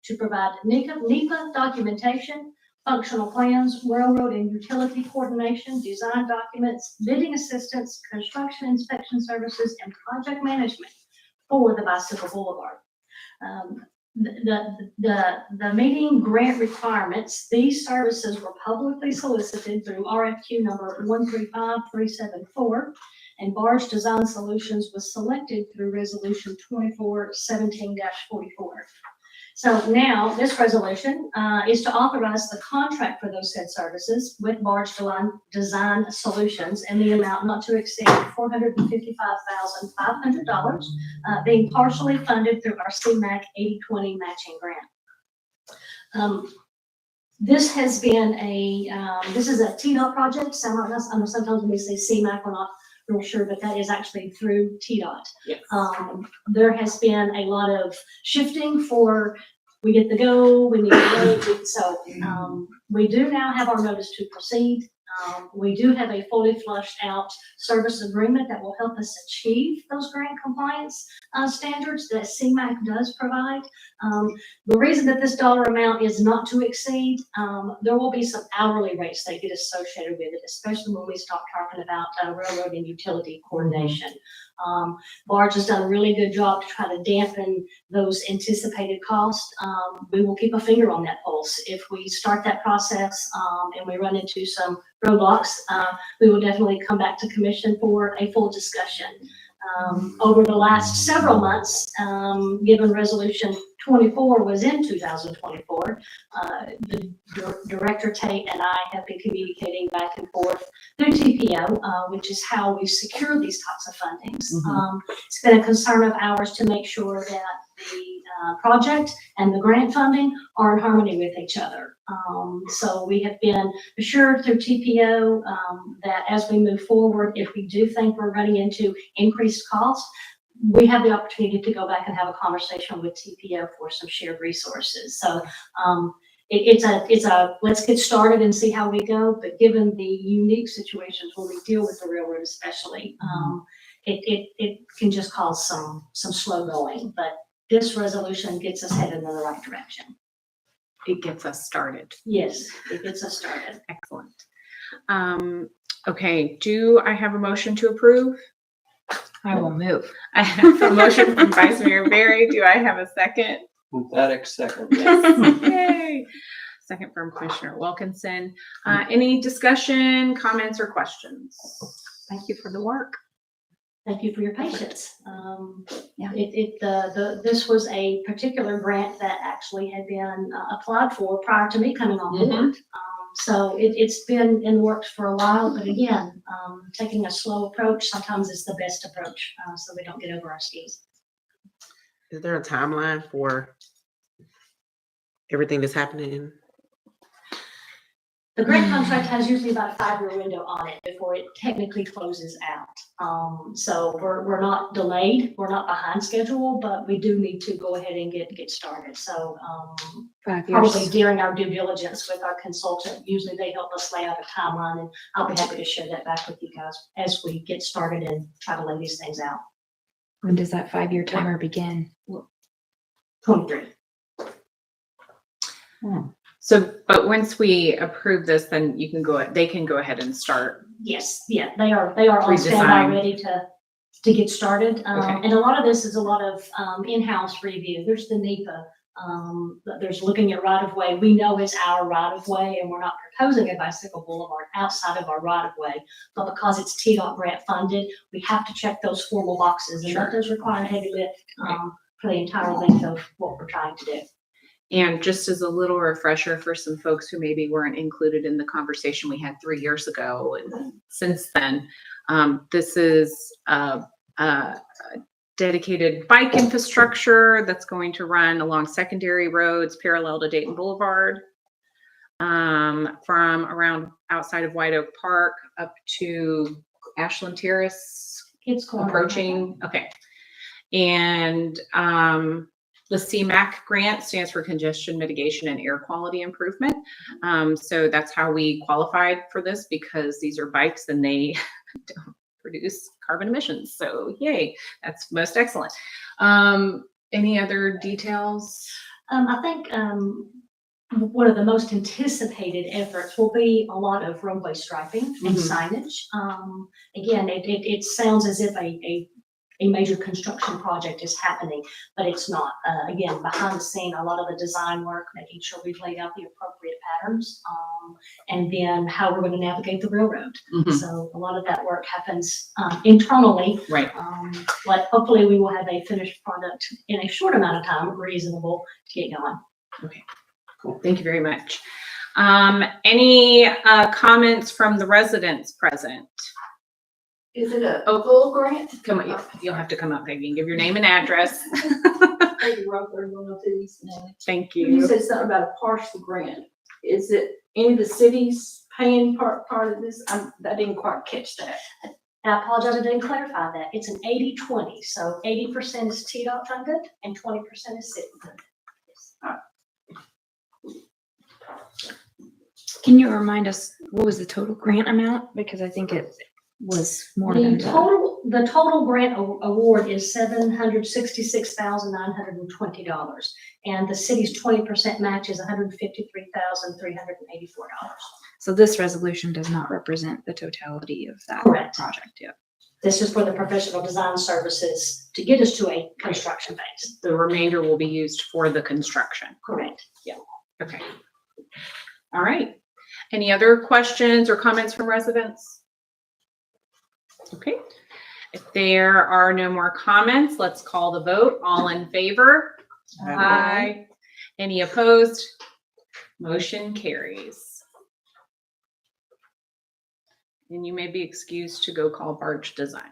to provide NEPA documentation, functional plans, railroad and utility coordination, design documents, bidding assistance, construction inspection services, and project management for the Bicycle Boulevard. The meeting grant requirements, these services were publicly solicited through RFQ number 135374, and Barge Design Solutions was selected through resolution 2417-44. So now this resolution is to authorize the contract for those said services with Barge Design Solutions in the amount not to exceed $455,500, being partially funded through our CMAQ 80/20 matching grant. This has been this is a TDOT project. I know sometimes when we say CMAQ, we're not real sure, but that is actually through TDOT. Yes. There has been a lot of shifting we get the go, we need to wait. So we do now have our notice to proceed. We do have a fully flushed out service agreement that will help us achieve those grant compliance standards that CMAQ does provide. The reason that this dollar amount is not to exceed, there will be some hourly rates that get associated with it, especially when we start talking about railroad and utility coordination. Barge has done a really good job to try to dampen those anticipated costs. We will keep a finger on that pulse. If we start that process and we run into some roadblocks, we will definitely come back to commission for a full discussion. Over the last several months, given resolution 24 was in 2024, the Director Tate and I have been communicating back and forth through TPO, which is how we secure these types of fundings. It's been a concern of ours to make sure that the project and the grant funding are in harmony with each other. So we have been assured through TPO that as we move forward, if we do think we're running into increased costs, we have the opportunity to go back and have a conversation with TPO for some shared resources. So it's a let's get started and see how we go. But given the unique situations when we deal with the railroad, especially, it can just cause some slow going. But this resolution gets us headed in the right direction. It gets us started. Yes, it gets us started. Excellent. Okay, do I have a motion to approve? I will move. I have a motion from Vice Mayor Barry. Do I have a second? Emphatic second. Yay. Second from Commissioner Wilkinson. Any discussion, comments, or questions? Thank you for the work. Thank you for your patience. Yeah. This was a particular grant that actually had been applied for prior to me coming on board. So it's been in the works for a while, but again, taking a slow approach sometimes is the best approach, so we don't get over our skis. Is there a timeline for everything that's happening? The grant contract has usually about a 5-year window on it before it technically closes out. So we're not delayed, we're not behind schedule, but we do need to go ahead and get started. So 5 years. probably during our due diligence with our consultant, usually they help us lay out a timeline, and I'll be happy to share that back with you guys as we get started and try to lay these things out. When does that 5-year timer begin? 23. So, but once we approve this, then you can they can go ahead and start. Yes, yeah, they are on standby, Redesign. ready to get started. Okay. And a lot of this is a lot of in-house review. There's the NEPA. There's looking at right of way. We know it's our right of way, and we're not proposing a bicycle boulevard outside of our right of way. But because it's TDOT grant funded, we have to check those formal boxes, and that does require heavy lift for the entire length of what we're trying to do. And just as a little refresher for some folks who maybe weren't included in the conversation we had 3 years ago, and since then, this is a dedicated bike infrastructure that's going to run along secondary roads parallel to Dayton Boulevard, from around outside of White Oak Park up to Ashland Terrace, It's going approaching. Okay. And the CMAQ grant stands for Congestion Mitigation and Air Quality Improvement. So that's how we qualified for this, because these are bikes and they don't produce carbon emissions. So yay, that's most excellent. Any other details? I think one of the most anticipated efforts will be a lot of roadway striping and signage. Again, it sounds as if a major construction project is happening, but it's not. Again, behind the scene, a lot of the design work, making sure we've laid out the appropriate patterns, and then how we're going to navigate the railroad. So a lot of that work happens internally. Right. But hopefully we will have a finished product in a short amount of time, reasonable to get going. Okay, cool. Thank you very much. Any comments from the residents present? Is it a full grant? Come on, you'll have to come up, Peggy, and give your name and address. Peggy Roper, 102 East Nine. Thank You you. said something about a partial grant. Is it any of the cities paying part of this? I didn't quite catch that. And I apologize, I didn't clarify that. It's an 80-20. So 80% is TDOT funded and 20% is city funded. Can you remind us, what was the total grant amount? Because I think it was more than that. The total grant award is $766,920, and the city's 20% match is $153,384. So this resolution does not represent the totality of that Correct. project yet. This is for the professional design services to get us to a construction phase. The remainder will be used for the construction. Correct. Okay. All right. Any other questions or comments from residents? Okay. If there are no more comments, let's call the vote. All in favor? Aye. Any opposed? Motion carries. And you may be excused to go call Barge Design.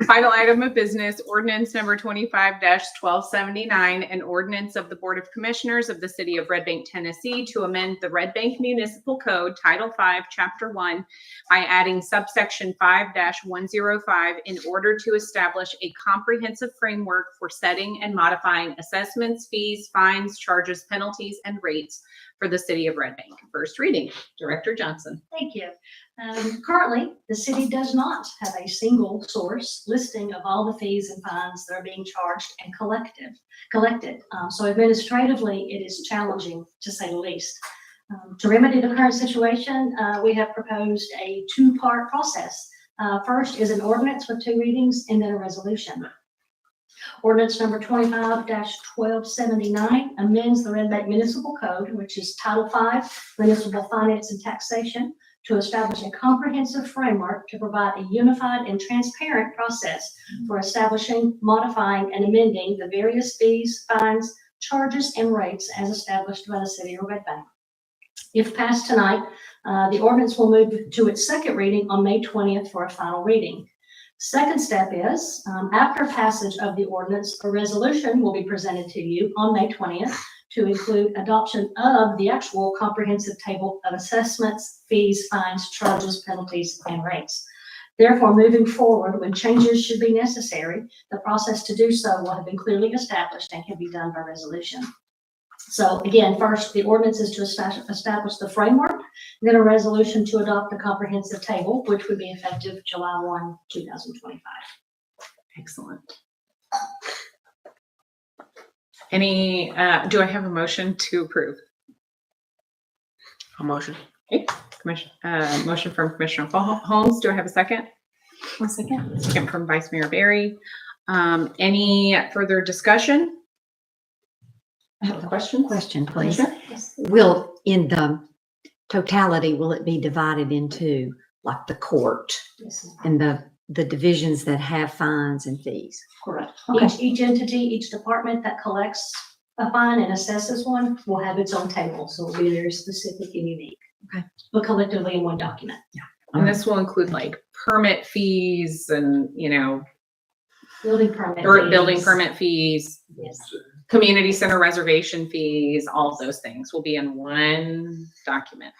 Final item of business, ordinance number 25-1279, an ordinance of the Board of Commissioners of the City of Red Bank, Tennessee, to amend the Red Bank Municipal Code, Title 5, Chapter 1, by adding subsection 5-105 in order to establish a comprehensive framework for setting and modifying assessments, fees, fines, charges, penalties, and rates for the City of Red Bank. First reading, Director Johnson. Thank you. Currently, the city does not have a single source listing of all the fees and fines that are being charged and collected. So administratively, it is challenging to say the least. To remedy the current situation, we have proposed a two-part process. First is an ordinance with 2 readings and then a resolution. Ordinance number 25-1279 amends the Red Bank Municipal Code, which is Title 5, Municipal Finance and Taxation, to establish a comprehensive framework to provide a unified and transparent process for establishing, modifying, and amending the various fees, fines, charges, and rates as established by the City of Red Bank. If passed tonight, the ordinance will move to its second reading on May 20th for a final reading. Second step is, after passage of the ordinance, a resolution will be presented to you on May 20th to include adoption of the actual comprehensive table of assessments, fees, fines, charges, penalties, and rates. Therefore, moving forward, when changes should be necessary, the process to do so will have been clearly established and can be done by resolution. So again, first, the ordinance is to establish the framework, then a resolution to adopt the comprehensive table, which would be effective July 1, 2025. Excellent. Do I have a motion to approve? A motion. Motion from Commissioner Holmes. Do I have a second? One second. Second from Vice Mayor Barry. Any further discussion? I have a Questions? question, please. Sure. Will, in the totality, will it be divided into like the court and the divisions that have fines and fees? Correct. Okay. Each entity, each department that collects a fine and assesses one will have its own table, so it'll be very specific and unique. Okay. But collectively in one document. And this will include like permit fees and, Building permit. or fees. building permit fees, Yes. community center reservation fees, all of those things will be in one document.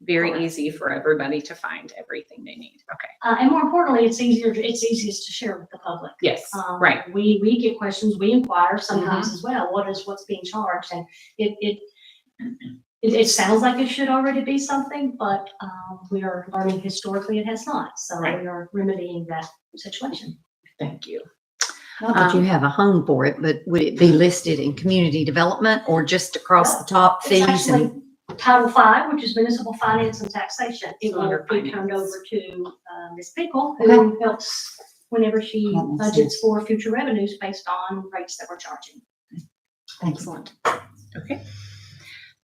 Very Correct. easy for everybody to find everything they need. Okay. And more importantly, it's easiest to share with the public. Yes, right. We get questions, we inquire sometimes as well, what's being charged? And it sounds like it should already be something, but we are learning historically it has not. So Right. we are remedying that situation. Thank you. Not that you have a home for it, but would it be listed in community development or just across the top It's fees? actually Title 5, which is municipal finance and taxation. It So will under be turned finance. over to Ms. Pickle, who helps whenever she That makes budgets for future revenues based on rates that we're charging. Excellent. Okay.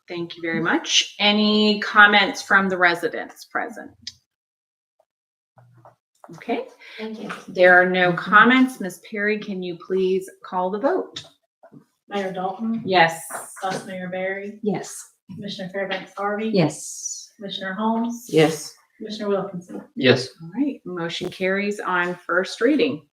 Thank you very much. Any comments from the residents present? Okay, Thank you. there are no comments. Ms. Perry, can you please call the vote? Mayor Dalton, Yes. Vice Mayor Barry, Yes. Commissioner Fairbanks Harvey. Yes. Commissioner Holmes. Yes. Commissioner Wilkinson. Yes. All right, motion carries on first reading.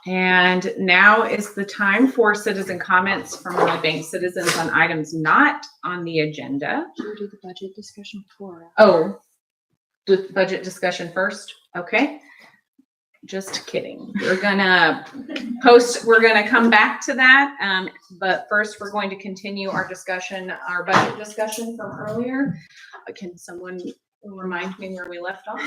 And now is the time for citizen comments from Red Bank citizens on items not on the agenda. Should we do the budget discussion before? Oh, the budget discussion first? Okay. Just kidding. We're gonna come back to that. But first we're going to continue our discussion, our budget discussion from earlier. Can someone remind me where we left off?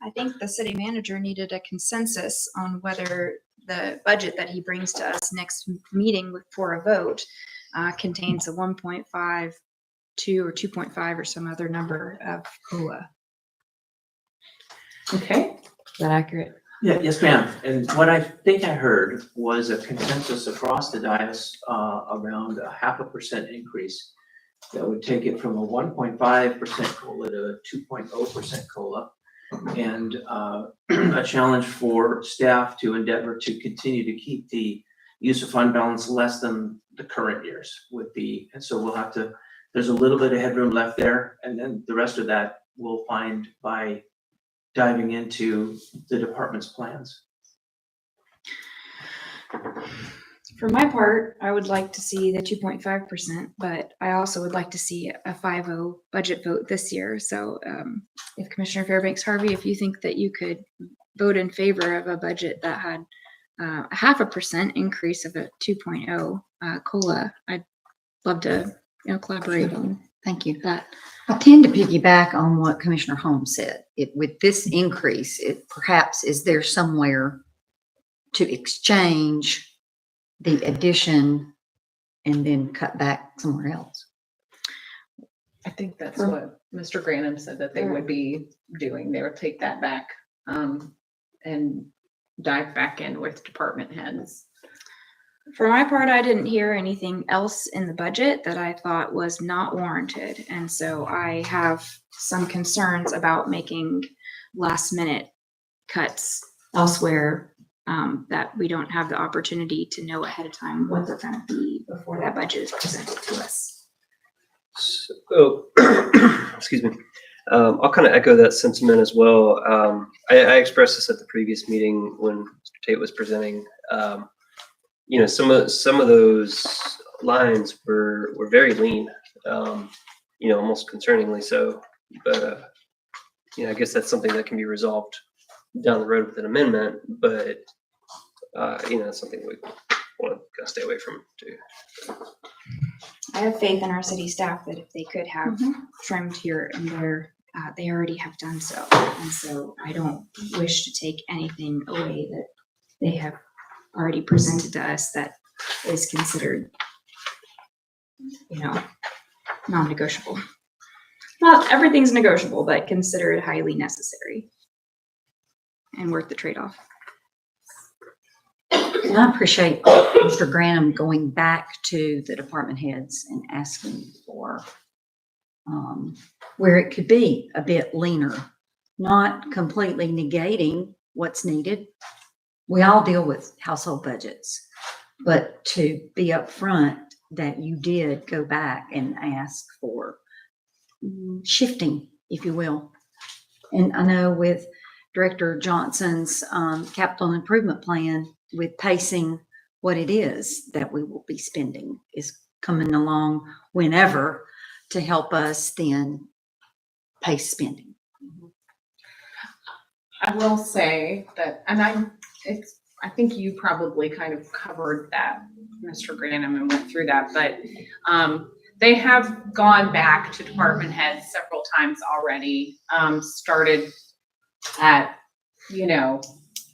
I think the city manager needed a consensus on whether the budget that he brings to us next meeting for a vote contains a 1.52 or 2.5 or some other number of COLA. Okay. Is that accurate? Yeah, yes, ma'am. And what I think I heard was a consensus across the dais around a 0.5% increase that would take it from a 1.5% COLA to a 2.0% COLA. And a challenge for staff to endeavor to continue to keep the use of fund balance less than the current years and so we'll have to, there's a little bit of headroom left there, and then the rest of that we'll find by diving into the department's plans. For my part, I would like to see the 2.5%, but I also would like to see a 5-0 budget vote this year. So if Commissioner Fairbanks Harvey, if you think that you could vote in favor of a budget that had a 0.5% increase of a 2.0 COLA, I'd love to, collaborate on Thank you. that. I tend to piggyback on what Commissioner Holmes said. With this increase, it perhaps is there somewhere to exchange the addition and then cut back somewhere else. I think that's what Mr. Granum said that they would be doing. They would take that back, and dive back in with department heads. For my part, I didn't hear anything else in the budget that I thought was not warranted. And so I have some concerns about making last minute cuts elsewhere, that we don't have the opportunity to know ahead of time what they're going to be before that budget is presented to us. So, excuse me. I'll kind of echo that sentiment as well. I expressed this at the previous meeting when Mr. Tate was presenting. Some of those lines were very lean, almost concerningly so. But I guess that's something that can be resolved down the road with an amendment. But it's something we want to kind of stay away from too. I have faith in our city staff that if they could have trimmed here and there, they already have done so. And so I don't wish to take anything away that they have already presented to us that is considered, non-negotiable. Not everything's negotiable, but considered highly necessary and worth the trade-off. And I appreciate Mr. Granum going back to the department heads and asking for where it could be a bit leaner, not completely negating what's needed. We all deal with household budgets, but to be upfront that you did go back and ask for shifting, if you will. And I know with Director Johnson's capital improvement plan, with pacing what it is that we will be spending is coming along whenever to help us then pace spending. I will say that, and I think you probably kind of covered that, Mr. Granum, and went through that, but they have gone back to department heads several times already, started at,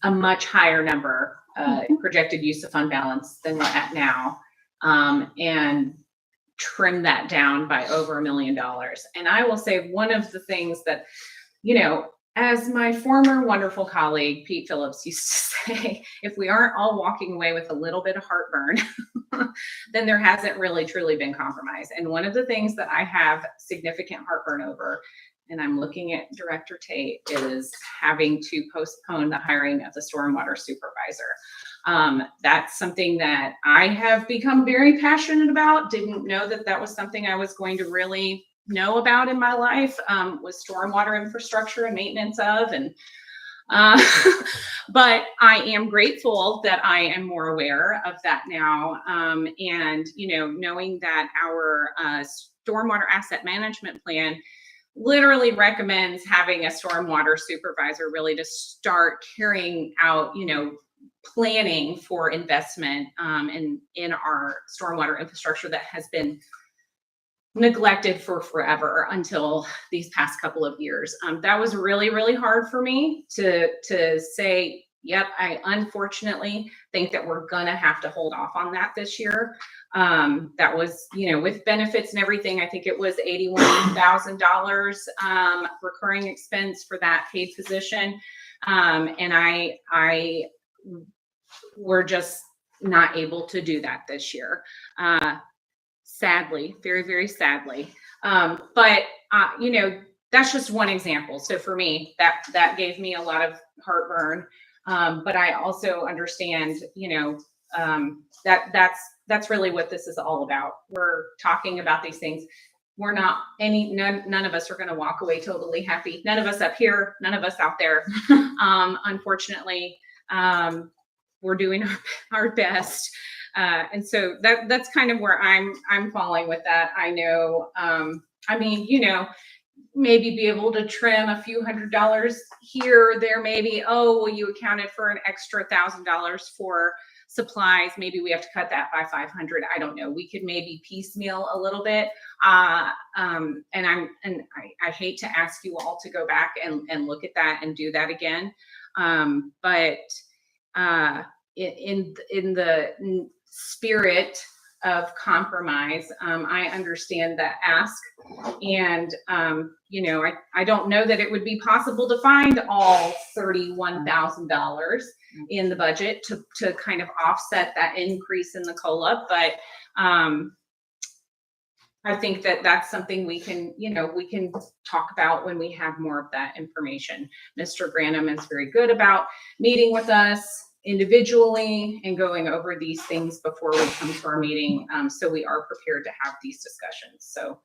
a much higher number, projected use of fund balance than we're at now, and trim that down by over $1 million. And I will say one of the things that, as my former wonderful colleague, Pete Phillips, used to say, if we aren't all walking away with a little bit of heartburn, then there hasn't really truly been compromise. And one of the things that I have significant heartburn over, and I'm looking at Director Tate, is having to postpone the hiring of the stormwater supervisor. That's something that I have become very passionate about. Didn't know that that was something I was going to really know about in my life, was stormwater infrastructure and maintenance of, and but I am grateful that I am more aware of that now. And knowing that our stormwater asset management plan literally recommends having a stormwater supervisor really to start carrying out, planning for investment in our stormwater infrastructure that has been neglected for forever until these past couple of years. That was really, really hard for me to say, yep, I unfortunately think that we're gonna have to hold off on that this year. That was, with benefits and everything, I think it was $81,000 recurring expense for that paid position. And we're just not able to do that this year. sadly, very, very sadly. But you know, that's just one example. So for me, that gave me a lot of heartburn. But I also understand, you know, that's really what this is all about. We're talking about these things. We're not none of us are going to walk away totally happy. None of us up here, none of us out there. Unfortunately, we're doing our best. And so that's kind of where I'm falling with that. I know, I mean, you know, maybe be able to trim a few $100s here or there, maybe, oh, well, you accounted for an extra $1,000 for supplies. Maybe we have to cut that by 500. I don't know. We could maybe piecemeal a little bit. And I hate to ask you all to go back and look at that and do that again. But in the spirit of compromise, I understand that ask. And, you know, I don't know that it would be possible to find all $31,000 in the budget to kind of offset that increase in the COLA. But I think that that's something we can, you know, we can talk about when we have more of that information. Mr. Granum is very good about meeting with us individually and going over these things before we come to our meeting. So we are prepared to have these discussions. So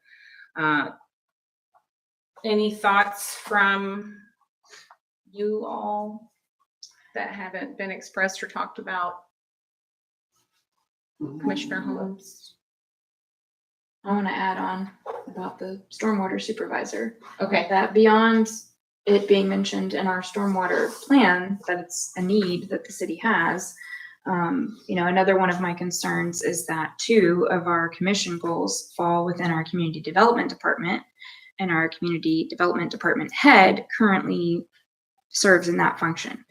any thoughts from you all that haven't been expressed or talked about? Commissioner Holmes? I want to add on about the stormwater supervisor. Okay. That beyond it being mentioned in our stormwater plan, that it's a need that the city has. You know, another one of my concerns is that 2 of our commission goals fall within our community development department, and our community development department head currently serves in that function.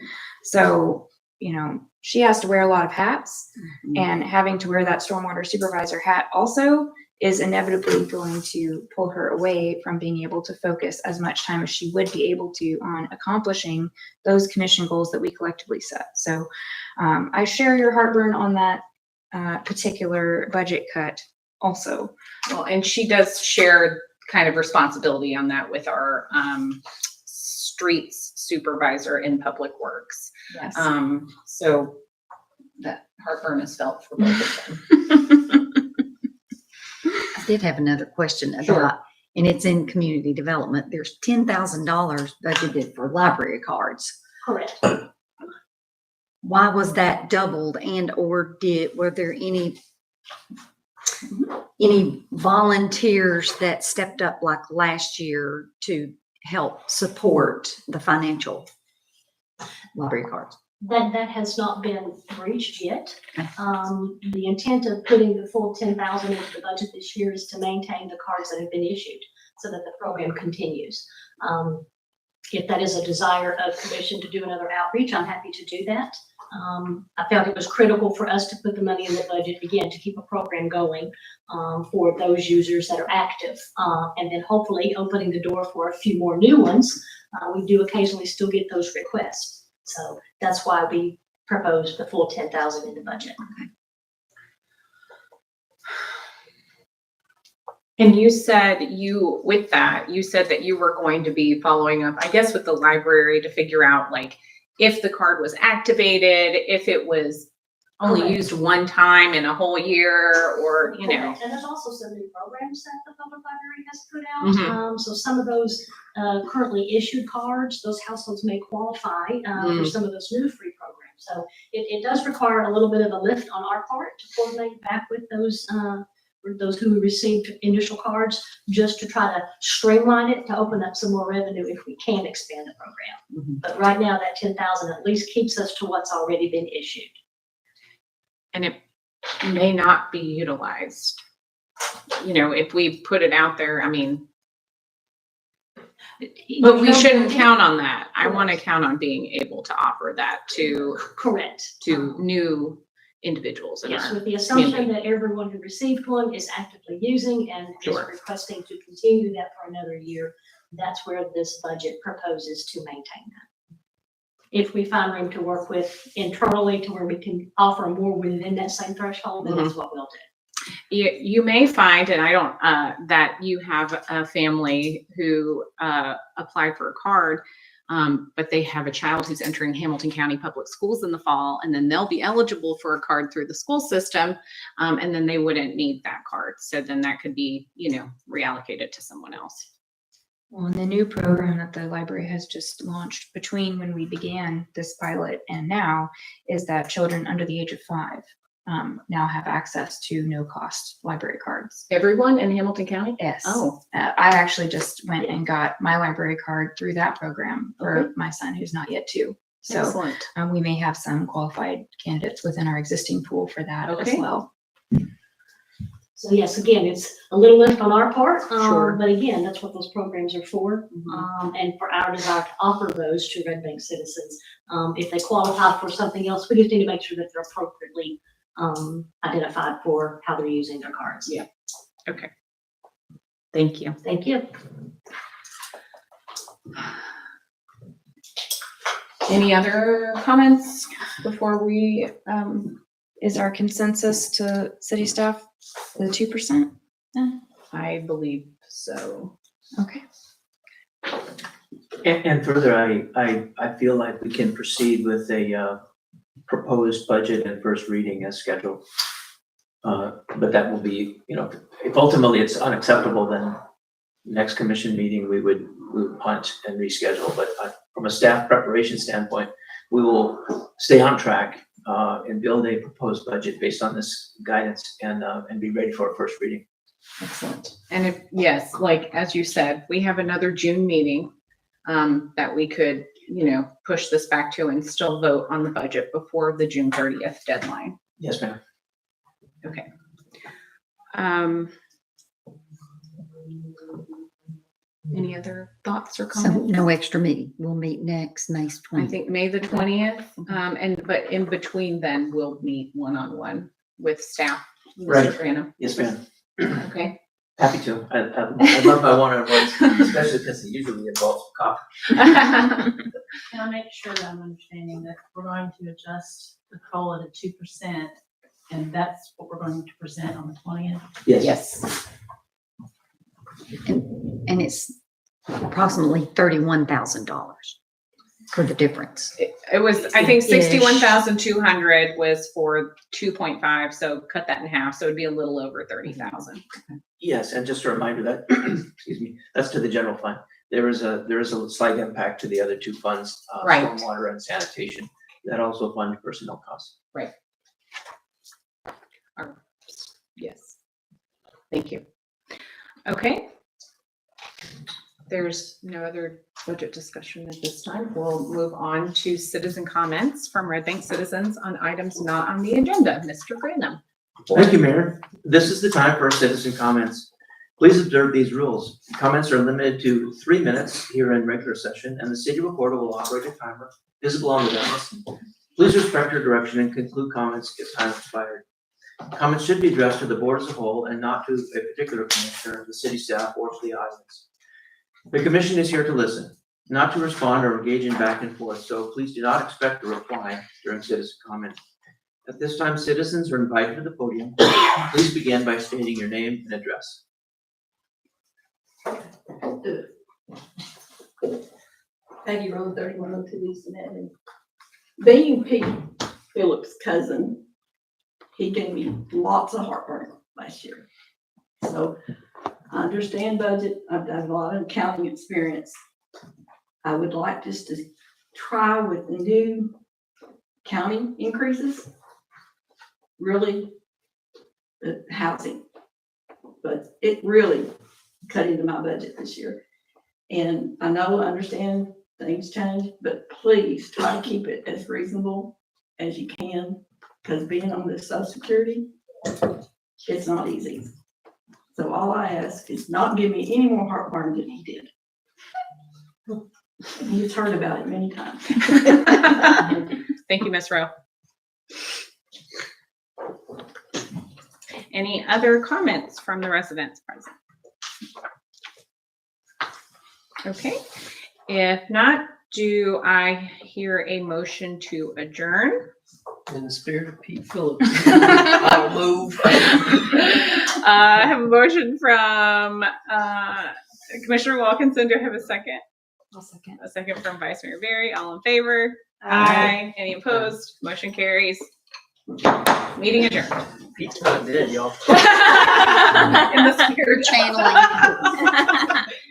So, you know, she has to wear a lot of hats, and having to wear that stormwater supervisor hat also is inevitably going to pull her away from being able to focus as much time as she would be able to on accomplishing those commission goals that we collectively set. So I share your heartburn on that particular budget cut also. Well, and she does share kind of responsibility on that with our streets supervisor in Public Works. Yes. So that heartburn is felt for both of them. I did have another question about, Sure. and it's in community development. There's $10,000 budgeted for library cards. Correct. Why was that doubled, and or were there any volunteers that stepped up like last year to help support the financial library cards? That has not been breached yet. Okay. The intent of putting the full 10,000 into the budget this year is to maintain the cards that have been issued so that the program continues. If that is a desire of commission to do another outreach, I'm happy to do that. I felt it was critical for us to put the money in the budget, again, to keep a program going for those users that are active. And then hopefully opening the door for a few more new ones. We do occasionally still get those requests. So that's why we proposed the full 10,000 in the budget. And you said that you were going to be following up, I guess, with the library to figure out like if the card was activated, if it was only Correct. used one time in a whole year, or, you know. Correct. And there's also some new programs that the public library has put out. So some of those currently issued cards, those households may qualify for some of those new free programs. So it does require a little bit of a lift on our part to coordinate back with those who received initial cards, just to try to streamline it, to open up some more revenue if we can expand the program. But right now, that 10,000 at least keeps us to what's already been issued. And it may not be utilized. You know, if we put it out there, I mean, but we shouldn't count on that. I want to count on being able to offer that to Correct. new individuals in Yes, our with the assumption community. that everyone who received one is actively using and is Sure. requesting to continue that for another year. That's where this budget proposes to maintain that. If we find room to work with internally to where we can offer more within that same threshold, then that's what we'll do. You may find, and I don't, that you have a family who applied for a card, but they have a child who's entering Hamilton County Public Schools in the fall, and then they'll be eligible for a card through the school system, and then they wouldn't need that card. So then that could be, reallocated to someone else. Well, and the new program that the library has just launched between when we began this pilot and now is that children under the age of 5 now have access to no-cost library cards. Everyone in Hamilton County? Yes. Oh, I actually just went and got my library card through that program for Okay. my son who's not yet 2. So excellent. we may have some qualified candidates within our existing pool for that as Okay. well. So yes, again, it's a little lift on our part, Sure. but again, that's what those programs are for. Mhm. And for our desire to offer those to Red Bank citizens. If they qualify for something else, we just need to make sure that they're appropriately identified for how they're using their cards. Yeah. Okay. Thank you. Thank you. Any other comments before we, Is our consensus to city staff the 2%? I believe so. Okay. And further, I feel like we can proceed with a proposed budget and first reading as scheduled. But that will be, if ultimately it's unacceptable, then next commission meeting, we would punt and reschedule. But from a staff preparation standpoint, we will stay on track and build a proposed budget based on this guidance and be ready for a first reading. Excellent. And if, yes, like, as you said, we have another June meeting that we could, push this back to and still vote on the budget before the June 30th deadline. Yes, ma'am. Okay. Any other thoughts or So comments? no extra meeting. We'll meet next May I 20th. think May the 20th, but in between then we'll meet one-on-one with staff. Mr. Right. Tranum. Yes, ma'am. Okay. Happy to. I love my one-on-ones, especially because it usually involves coffee. Can I make sure that I'm understanding that we're going to adjust the COLA to 2%, and that's what we're going to present on the 20th? Yes. And it's approximately $31,000 for the difference. It was, I think Ish. 61,200 was for 2.5, so cut that in half, so it'd be a little over 30,000. Yes, and just a reminder that, excuse me, that's to the general fund. There is a slight impact to the other two funds, Right. stormwater and sanitation, that also fund personnel costs. Yes. Thank you. Okay. There's no other budget discussion at this time. We'll move on to citizen comments from Red Bank citizens on items not on the agenda. Mr. Granum. Thank you, Mayor. This is the time for citizen comments. Please observe these rules. Comments are limited to 3 minutes here in regular session, and the city recorder will operate a timer visible on the dais. Please respect your direction and conclude comments if time expired. Comments should be addressed to the board as a whole and not to a particular commissioner, the city staff, or to the audience. The commission is here to listen, not to respond or engage in back and forth, so please do not expect a reply during citizen comment. At this time, citizens are invited to the podium. Please begin by stating your name and address. Peggy Road, 3102 East Avenue. Being Pete Phillips' cousin, he gave me lots of heartburn last year. So I understand budget. I've done a lot of accounting experience. I would like just to try with the new county increases, really, the housing. But it really cut into my budget this year. And I know, I understand things change, but please try to keep it as reasonable as you can, because being on this Social Security, it's not easy. So all I ask is not give me any more heartburn than he did. And he's heard about it many times. Thank you, Ms. Rowe. Any other comments from the residents present? Okay, if not, do I hear a motion to adjourn? In the spirit of Pete Phillips, I will move. I have a motion from Commissioner Wilkinson. Do I have a second? I'll second. A second from Vice Mayor Barry. All in favor? Aye. Any opposed? Motion carries. Meeting adjourned. Pete's not dead, y'all. In the spirit. Channeling.